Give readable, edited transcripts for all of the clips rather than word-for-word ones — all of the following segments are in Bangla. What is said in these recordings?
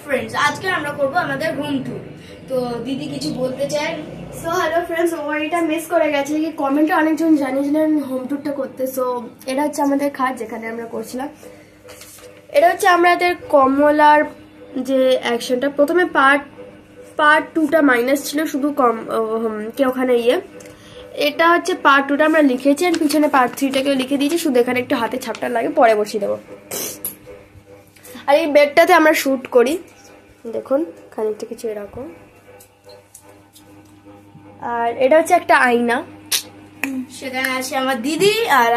ফ্রেন্ডস, আজকে আমরা করব আমাদের হোম ট্যুর। তো দিদি কিছু বলতে চায়? সো হ্যালো ফ্রেন্ডস, ও এটা মিস করে গেছে কি কমেন্টে অনেকজন জানিয়েছিলেন হোম ট্যুরটা করতে। সো এটা হচ্ছে আমাদের খাট যেখানে আমরা করছিলাম। এটা হচ্ছে আমাদের কমলার যে অ্যাকশনটা, প্রথমে পার্ট 2টা মাইনাস ছিল, শুধু কে ওখানে এটা হচ্ছে পার্ট 2টা আমরা লিখেছি, আর পিছনে পার্ট 3টাকেও লিখে দিয়েছি, শুধু এখানে একটু হাতে ছাপটা লাগে, পরে বসিয়ে দেবো। আর এই বেডটাতে আমরা শুট করি, দেখুন খানিকটা কিছু এরকম। আর এটা হচ্ছে একটা আয়না, সেখানে আছে আমার দিদি আর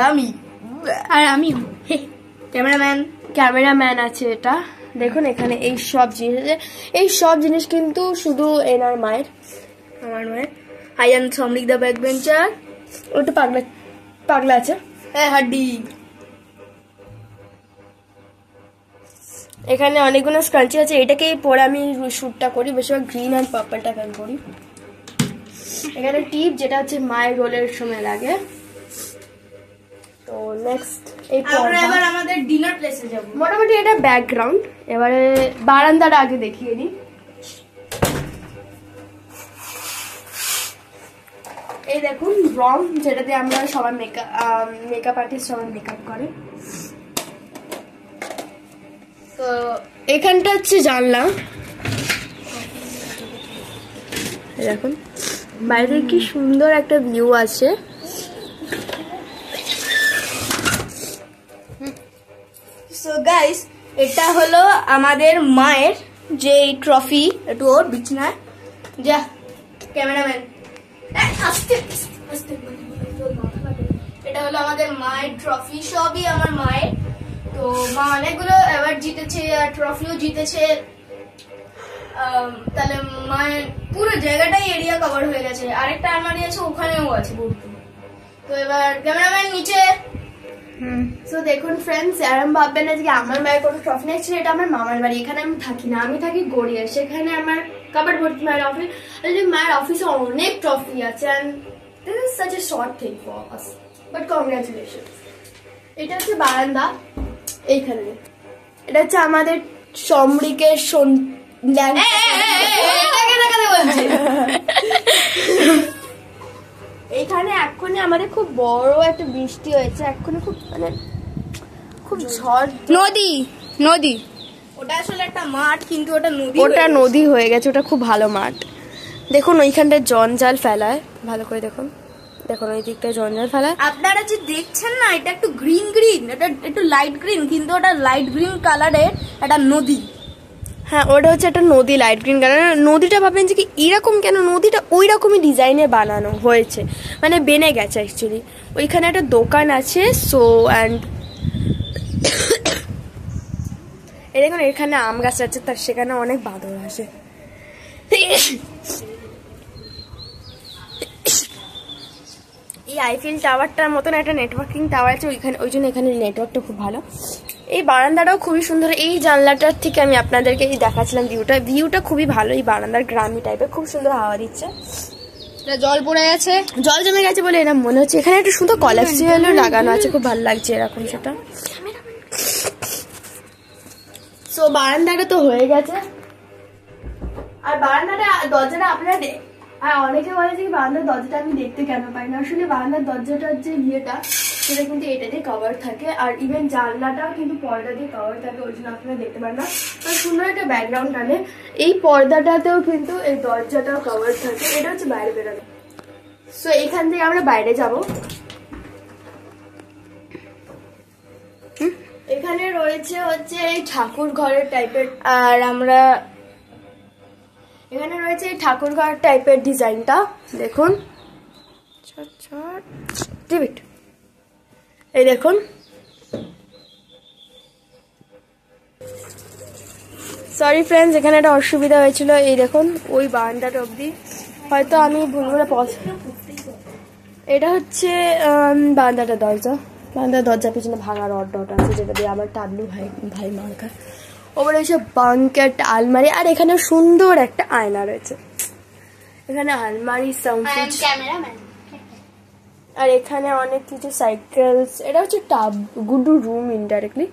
আমি ক্যামেরাম্যান আছে। এটা দেখুন এখানে এই সব জিনিস আছে, এই সব জিনিস কিন্তু শুধু আমার মায়ের। I am Samrik the back bencher. ওটা পাগলা আছে। হ্যাঁ হাড্ডি। এখানে অনেকগুলো স্ক্রাঞ্চি আছে, এটাকেই পরে আমি শ্যুটটা করি, বেশিরভাগ গ্রিন অ্যান্ড পার্পলটা আমি করি। এখানে টিপ, যেটা হচ্ছে মায়ের রোলের সময় লাগে। তো নেক্সট আমরা এবার আমাদের ডিনার প্লেসে যাব। মোটামুটি এটা ব্যাকগ্রাউন্ড। এবারে বারান্দাটা আগে দেখিয়ে দিই। এই দেখুন রং, যেটাতে আমরা সবাই মেকআপ আর্টিস্ট সবাই মেকআপ করে। তো এখানটা হচ্ছে জানলা, দেখুন বাইরে কি সুন্দর একটা ভিউ আছে। সো গাইস, এটা হলো আমাদের মায়ের যে ট্রফি। একটু ওর বিছনায় যা ক্যামেরাম্যান, এটা হলো আমাদের মায়ের ট্রফি, সবই আমার মায়ের। তো মা অনেকগুলো অ্যাওয়ার্ড জিতেছে, ট্রফিও জিতেছে। তাহলে মায়ের পুরো জায়গাটাই এরিয়া কভার হয়ে গেছে। আরেকটা আলমারি আছে, ওখানেও আছে ভর্তি। তো এবার ক্যামেরাম্যান নিচে। তো দেখুন ফ্রেন্ডস, আরাম ভাববেন না যে আমার মায়ের কোনো ট্রফি নেই, এটা আমার মামার বাড়ি। এখানে আমি থাকি না, আমি থাকি গড়িয়া। সেখানে আমার কাবার্ড ভর্তি মায়ের অফিস। মায়ের অফিসে অনেক ট্রফি আছে, and this is such a short thing for us, but congratulations. এটা হচ্ছে বারান্দা। এইখানে এটা হচ্ছে আমাদের সমরিকের এইখানে এক্ষুনি আমাদের খুব বড় একটা বৃষ্টি হয়েছে, এক্ষুনি খুব ঝড়। নদী ওটা আসলে একটা মাঠ, কিন্তু ওটা নদী হয়ে গেছে। ওটা খুব ভালো মাঠ। দেখুন ওইখানটায় জঞ্জাল ফেলায়, ভালো করে দেখুন ওই দিকটায় জঞ্জাল ফেলায়। আপনারা যে দেখছেন না, এটা একটু গ্রিন, এটা একটু লাইট গ্রিন, কিন্তু ওটা লাইট গ্রিন কালারের একটা নদী। হ্যাঁ, ওটা হচ্ছে একটা নদী, লাইট গ্রিন কালার। নদীটা ভাববেন যে কি এরকম কেন, নদীটা ওই রকমই ডিজাইনে বানানো হয়েছে, মানে বেনে গেছে অ্যাকচুয়ালি। ওইখানে একটা দোকান আছে। সো অ্যান্ড দেখুন এখানে আম গাছ আছে, তার সেখানে অনেক বাঁদর আসে। এই আইফেল টাওয়ারটার মতন একটা নেটওয়ার্কিং টাওয়ার আছে ওইখানে, ওই জন্য এখানে নেটওয়ার্কটা খুব ভালো। এই বারান্দাটাও খুবই সুন্দর। এই জানলাটার থেকে আমি আপনাদেরকে দেখাচ্ছিলাম ভিউটা খুবই ভালো। এই বারান্দার গ্রামী টাইপের, খুব সুন্দর হাওয়া দিচ্ছে। জল পড়ে গেছে, জল জমে গেছে বলে এরকম মনে হচ্ছে। এখানে একটা সুন্দর কলাপসিয়ালও লাগানো আছে, খুব ভালো লাগছে এরকম সেটা। সো বারান্দাটা তো হয়ে গেছে। আর বারান্দাটা দরজাটা আপনারা আর অনেকে বলে যে বারান্দার দরজাটা আমি দেখতে কেন পাই না। আসলে বারান্দার দরজাটার যে সেটা কিন্তু এটা দিয়ে কভার থাকে, আর ইভেন জানলাটাও কিন্তু পর্দা দিয়ে কভার থাকে, ওই জন্য আপনারা দেখতে পান না। আর সুন্দর একটা ব্যাকগ্রাউন্ড আনে। এই পর্দাটাতেও কিন্তু এই দরজাটাও কভার থাকে। এটা হচ্ছে বাইরে বেরোনো। সো এখান থেকে আমরা বাইরে যাব। এখানে রয়েছে হচ্ছে এই ঠাকুর ঘরের টাইপের, আর আমরা এখানে রয়েছে এই ঠাকুর ঘর টাইপের ডিজাইনটা দেখুন। এই দেখুন, সরি ফ্রেন্ডস, এখানে একটা অসুবিধা হয়েছিল। এই দেখুন ওই বারান্দাটা অবধি, হয়তো আমি ভুল করে এটা হচ্ছে বারান্দাটা বারান্দার দরজার পিছনে ভাঙা রড আছে, যেটা দিয়ে আবার টাবলু ভাই মার খায়। ওপরে এসে বাঙ্কেট আলমারি, আর এখানে সুন্দর একটা আয়না রয়েছে। এখানে আলমারি, সাউন্ড, আর এখানে অনেক কিছু সাইকেলস। এটা হচ্ছে টাব গুডু রুম ইনডাইরেক্টলি।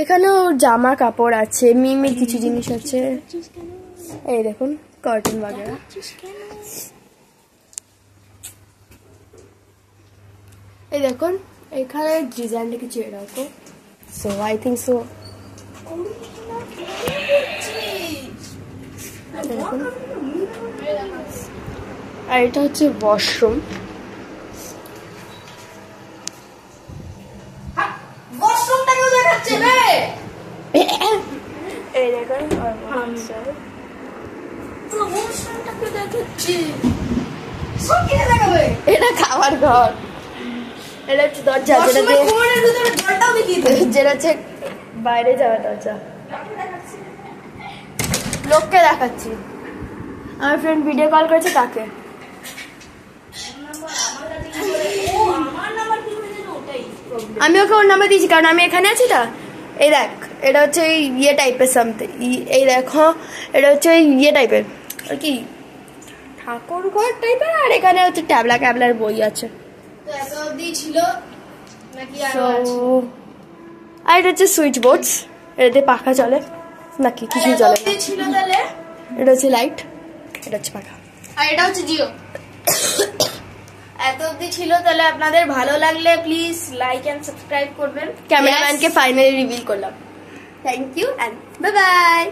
এখানেও জামা কাপড় আছে, মিমির কিছু জিনিস আছে। এই দেখুন কার্টুন বাগেরা। এই দেখুন এখানে ডিজাইনটা কিছু এরকম। সো আই থিঙ্ক সো আর এটা হচ্ছে ওয়াশরুম। ওয়াশরুমটাকেও দেখাচ্ছে রে। এই দেখুন ওয়াশরুমটাকেও দেখাচ্ছে। সব কিনে দেখাবে। এটা খাবার ঘর। এটা হচ্ছে দরজা যেটাতে কোণের ভিতরে জলটাও দেখিয়ে দেবে। যেটা হচ্ছে বাইরে যাওয়ার দরজা। লোককে দেখাচ্ছি, আমার ফ্রেন্ড ভিডিও কল করেছে তাকে। আমি ওকে ওর নাম্বার দিয়েছি কারণ আমি এখানে আছি না। এই দেখ এটা হচ্ছে ওই ইয়ে টাইপের সামথিং। এই দেখো এটা হচ্ছে ওই ইয়ে টাইপের আর কি ঠাকুর ঘর টাইপের। আর এখানে হচ্ছে ট্যাবলা ক্যাবলার বই আছে। তো এত অবধি ছিল নাকি So, আরো আছে? আর এটা হচ্ছে সুইচ বোর্ডস, এটাতে পাখা চলে নাকি কিছুই চলে না। ছিল তাহলে। এটা হচ্ছে লাইট, এটা হচ্ছে পাখা, আর এটা হচ্ছে জিও। এত অবধি ছিল তাহলে আপনাদের ভালো লাগলে প্লিজ লাইক এন্ড সাবস্ক্রাইব করবেন। ক্যামেরাম্যানকে ফাইনালি রিভিল করলাম। Thank you and bye by.